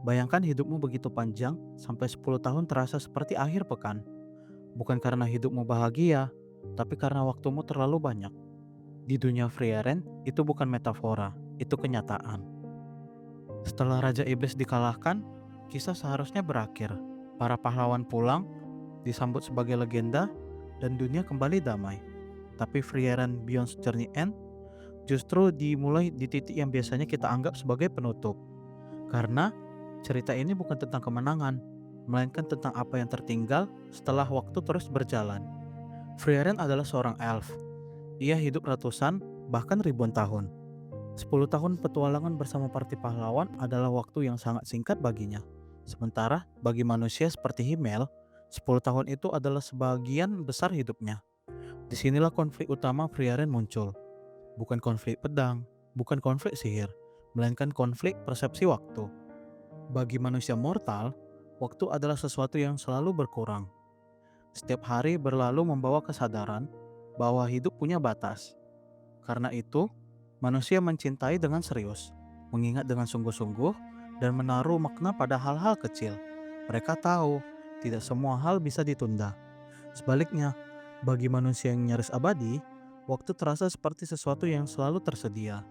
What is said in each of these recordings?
Bayangkan hidupmu begitu panjang, sampai 10 tahun terasa seperti akhir pekan. Bukan karena hidupmu bahagia, tapi karena waktumu terlalu banyak. Di dunia Frieren, itu bukan metafora, itu kenyataan. Setelah Raja Iblis dikalahkan, kisah seharusnya berakhir. Para pahlawan pulang, disambut sebagai legenda, dan dunia kembali damai. Tapi Frieren Beyond Journey End justru dimulai di titik yang biasanya kita anggap sebagai penutup. Karena cerita ini bukan tentang kemenangan, melainkan tentang apa yang tertinggal setelah waktu terus berjalan. Frieren adalah seorang elf. Ia hidup ratusan, bahkan ribuan tahun. 10 tahun petualangan bersama parti pahlawan adalah waktu yang sangat singkat baginya. Sementara bagi manusia seperti Himmel, 10 tahun itu adalah sebagian besar hidupnya. Disinilah konflik utama Frieren muncul. Bukan konflik pedang, bukan konflik sihir, melainkan konflik persepsi waktu. Bagi manusia mortal, waktu adalah sesuatu yang selalu berkurang. Setiap hari berlalu membawa kesadaran bahwa hidup punya batas. Karena itu, manusia mencintai dengan serius, mengingat dengan sungguh-sungguh, dan menaruh makna pada hal-hal kecil. Mereka tahu tidak semua hal bisa ditunda. Sebaliknya, bagi manusia yang nyaris abadi, waktu terasa seperti sesuatu yang selalu tersedia.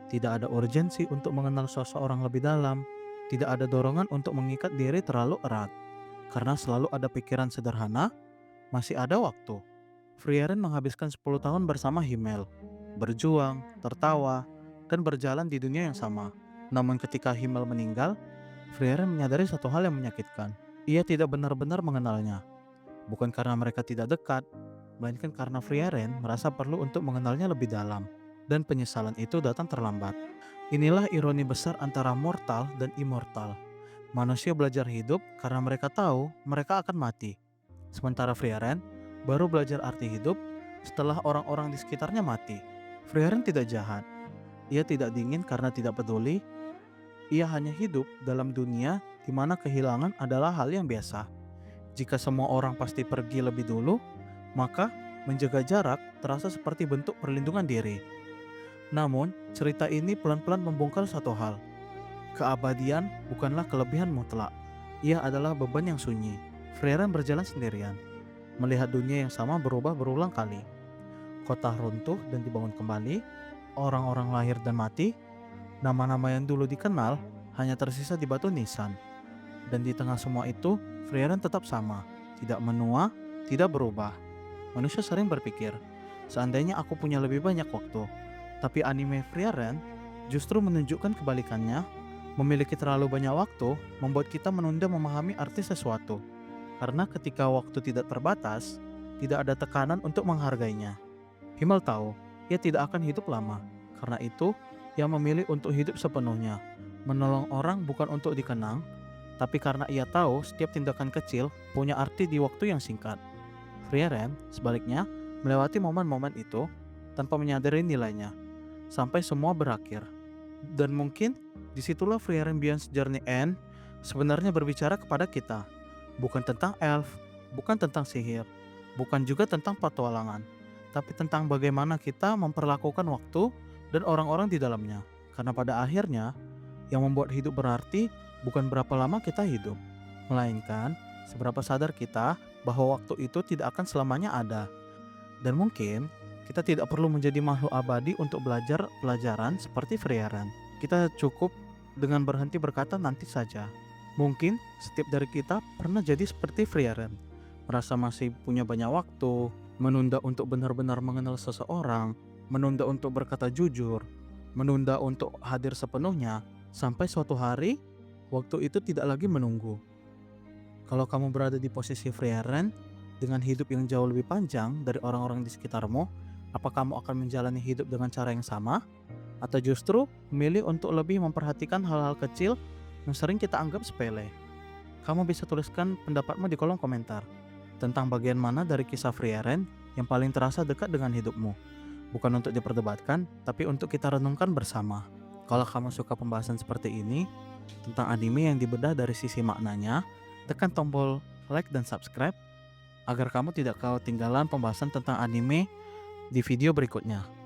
Tidak ada urgensi untuk mengenal seseorang lebih dalam, tidak ada dorongan untuk mengikat diri terlalu erat. Karena selalu ada pikiran sederhana, masih ada waktu. Frieren menghabiskan 10 tahun bersama Himmel, berjuang, tertawa, dan berjalan di dunia yang sama. Namun ketika Himmel meninggal, Frieren menyadari satu hal yang menyakitkan. Ia tidak benar-benar mengenalnya. Bukan karena mereka tidak dekat, melainkan karena Frieren merasa perlu untuk mengenalnya lebih dalam. Dan penyesalan itu datang terlambat. Inilah ironi besar antara mortal dan immortal. Manusia belajar hidup karena mereka tahu mereka akan mati. Sementara Frieren baru belajar arti hidup setelah orang-orang di sekitarnya mati. Frieren tidak jahat. Ia tidak dingin karena tidak peduli. Ia hanya hidup dalam dunia di mana kehilangan adalah hal yang biasa. Jika semua orang pasti pergi lebih dulu, maka menjaga jarak terasa seperti bentuk perlindungan diri. Namun, cerita ini pelan-pelan membongkar satu hal. Keabadian bukanlah kelebihan mutlak. Ia adalah beban yang sunyi. Frieren berjalan sendirian, melihat dunia yang sama berubah berulang kali. Kota runtuh dan dibangun kembali, orang-orang lahir dan mati, nama-nama yang dulu dikenal hanya tersisa di batu nisan. Dan di tengah semua itu, Frieren tetap sama, tidak menua, tidak berubah. Manusia sering berpikir, seandainya aku punya lebih banyak waktu. Tapi anime Frieren justru menunjukkan kebalikannya. Memiliki terlalu banyak waktu membuat kita menunda memahami arti sesuatu. Karena ketika waktu tidak terbatas, tidak ada tekanan untuk menghargainya. Himmel tahu, ia tidak akan hidup lama. Karena itu, ia memilih untuk hidup sepenuhnya. Menolong orang bukan untuk dikenang, tapi karena ia tahu setiap tindakan kecil punya arti di waktu yang singkat. Frieren, sebaliknya, melewati momen-momen itu tanpa menyadari nilainya, sampai semua berakhir. Dan mungkin disitulah Frieren Beyond Journey End sebenarnya berbicara kepada kita. Bukan tentang elf, bukan tentang sihir, bukan juga tentang petualangan, tapi tentang bagaimana kita memperlakukan waktu dan orang-orang di dalamnya. Karena pada akhirnya, yang membuat hidup berarti bukan berapa lama kita hidup, melainkan seberapa sadar kita bahwa waktu itu tidak akan selamanya ada. Dan mungkin kita tidak perlu menjadi makhluk abadi untuk belajar pelajaran seperti Frieren. Kita cukup dengan berhenti berkata nanti saja. Mungkin setiap dari kita pernah jadi seperti Frieren, merasa masih punya banyak waktu, menunda untuk benar-benar mengenal seseorang, menunda untuk berkata jujur, menunda untuk hadir sepenuhnya, sampai suatu hari waktu itu tidak lagi menunggu. Kalau kamu berada di posisi Frieren dengan hidup yang jauh lebih panjang dari orang-orang di sekitarmu, apa kamu akan menjalani hidup dengan cara yang sama? Atau justru memilih untuk lebih memperhatikan hal-hal kecil yang sering kita anggap sepele? Kamu bisa tuliskan pendapatmu di kolom komentar tentang bagian mana dari kisah Frieren yang paling terasa dekat dengan hidupmu. Bukan untuk diperdebatkan, tapi untuk kita renungkan bersama. Kalau kamu suka pembahasan seperti ini, tentang anime yang dibedah dari sisi maknanya, tekan tombol like dan subscribe agar kamu tidak ketinggalan pembahasan tentang anime di video berikutnya.